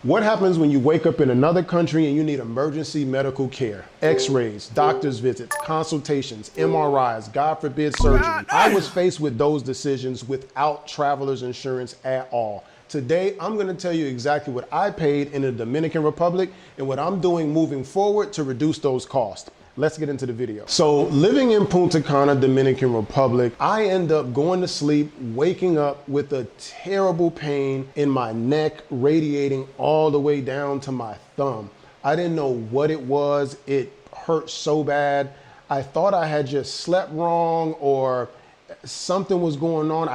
What happens when you wake up in another country and you need emergency medical care? X-rays, doctor's visits, consultations, MRIs, God forbid surgery. I was faced with those decisions without traveler's insurance at all. Today, I'm going to tell you exactly what I paid in the Dominican Republic and what I'm doing moving forward to reduce those costs. Let's get into the video. So living in Punta Cana, Dominican Republic, I end up going to sleep, waking up with a terrible pain in my neck, radiating all the way down to my thumb. I didn't know what it was. It hurt so bad. I thought I had just slept wrong or something was going on.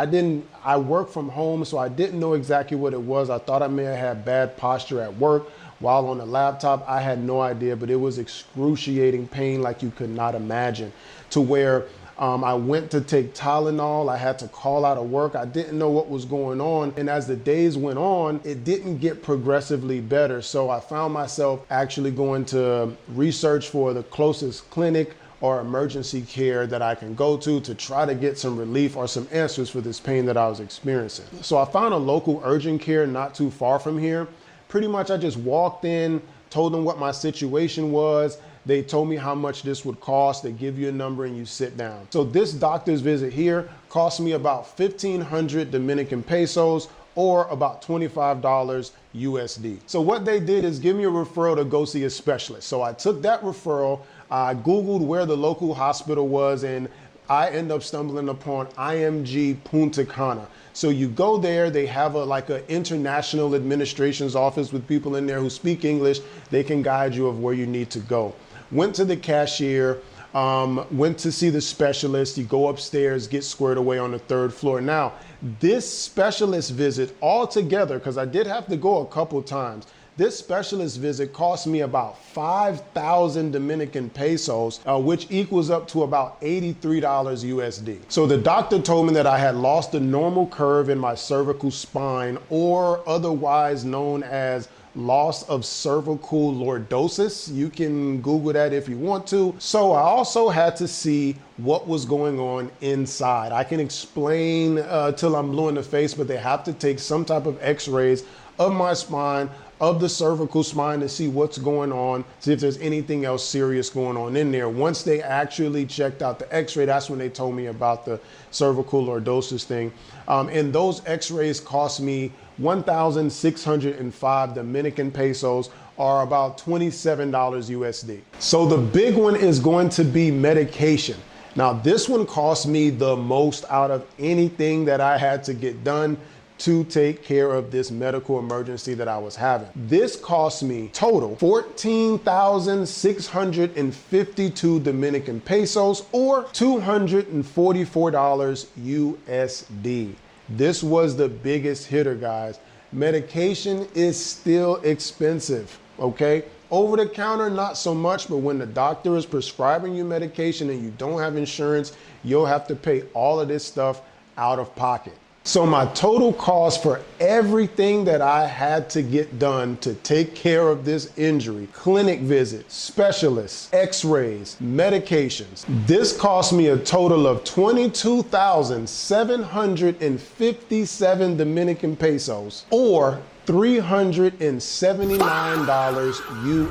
I work from home, so I didn't know exactly what it was. I thought I may have had bad posture at work. While on the laptop, I had no idea, but it was excruciating pain like you could not imagine, to where I went to take Tylenol. I had to call out of work. I didn't know what was going on. And as the days went on, it didn't get progressively better. So I found myself actually going to research for the closest clinic or emergency care that I can go to try to get some relief or some answers for this pain that I was experiencing. So I found a local urgent care not too far from here. Pretty much I just walked in, told them what my situation was. They told me how much this would cost. They give you a number and you sit down. So this doctor's visit here cost me about 1,500 Dominican pesos or about $25 USD. So what they did is give me a referral to go see a specialist. So I took that referral, I Googled where the local hospital was, and I end up stumbling upon IMG Punta Cana. So you go there, they have like an international administration's office with people in there who speak English. They can guide you of where you need to go. Went to the cashier, went to see the specialist. You go upstairs, get squared away on the 3rd floor. Now, this specialist visit altogether, because I did have to go a couple times, this specialist visit cost me about 5,000 Dominican pesos, which equals up to about $83 USD. So the doctor told me that I had lost the normal curve in my cervical spine, or otherwise known as loss of cervical lordosis. You can Google that if you want to. So I also had to see what was going on inside. I can explain till I'm blue in the face, but they have to take some type of x-rays of my spine, of the cervical spine, to see what's going on, see if there's anything else serious going on in there. Once they actually checked out the x-ray, that's when they told me about the cervical lordosis thing. And those x-rays cost me 1,605 Dominican pesos, or about $27 USD. So the big one is going to be medication. Now this one cost me the most out of anything that I had to get done to take care of this medical emergency that I was having. This cost me total 14,652 Dominican pesos, or $244 USD. This was the biggest hitter, guys. Medication is still expensive, okay? Over the counter, not so much, but when the doctor is prescribing you medication and you don't have insurance, you'll have to pay all of this stuff out of pocket. So my total cost for everything that I had to get done to take care of this injury, clinic visits, specialists, x-rays, medications, this cost me a total of 22,757 Dominican pesos, or $379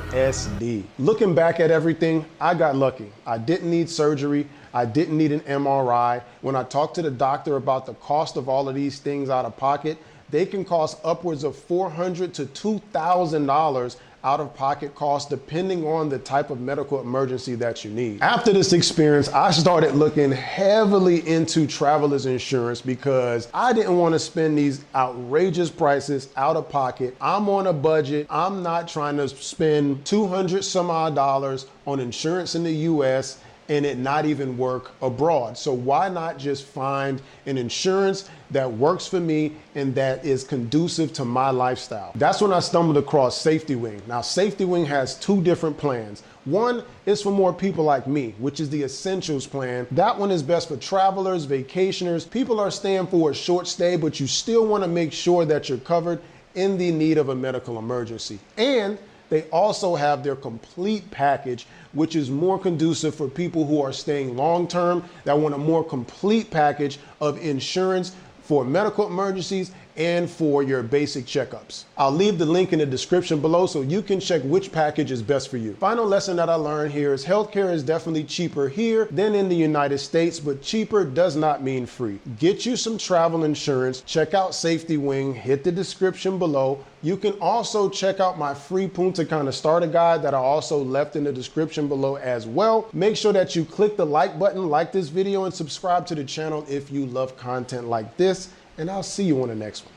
USD. Looking back at everything, I got lucky. I didn't need surgery. I didn't need an MRI. When I talked to the doctor about the cost of all of these things out of pocket, they can cost upwards of $400 to $2,000 out of pocket costs, depending on the type of medical emergency that you need. After this experience, I started looking heavily into traveler's insurance because I didn't want to spend these outrageous prices out of pocket. I'm on a budget. I'm not trying to spend 200 some odd dollars on insurance in the US and it not even work abroad. So why not just find an insurance that works for me and that is conducive to my lifestyle? That's when I stumbled across SafetyWing. Now, SafetyWing has 2 different plans. One is for more people like me, which is the Essentials plan. That one is best for travelers, vacationers. People are staying for a short stay, but you still want to make sure that you're covered in the need of a medical emergency. And they also have their complete package, which is more conducive for people who are staying long-term, that want a more complete package of insurance for medical emergencies and for your basic checkups. I'll leave the link in the description below so you can check which package is best for you. Final lesson that I learned here is healthcare is definitely cheaper here than in the United States, but cheaper does not mean free. Get you some travel insurance, check out SafetyWing, hit the description below. You can also check out my free Punta Cana starter guide that I also left in the description below as well. Make sure that you click the like button, like this video, and subscribe to the channel if you love content like this, and I'll see you on the next one.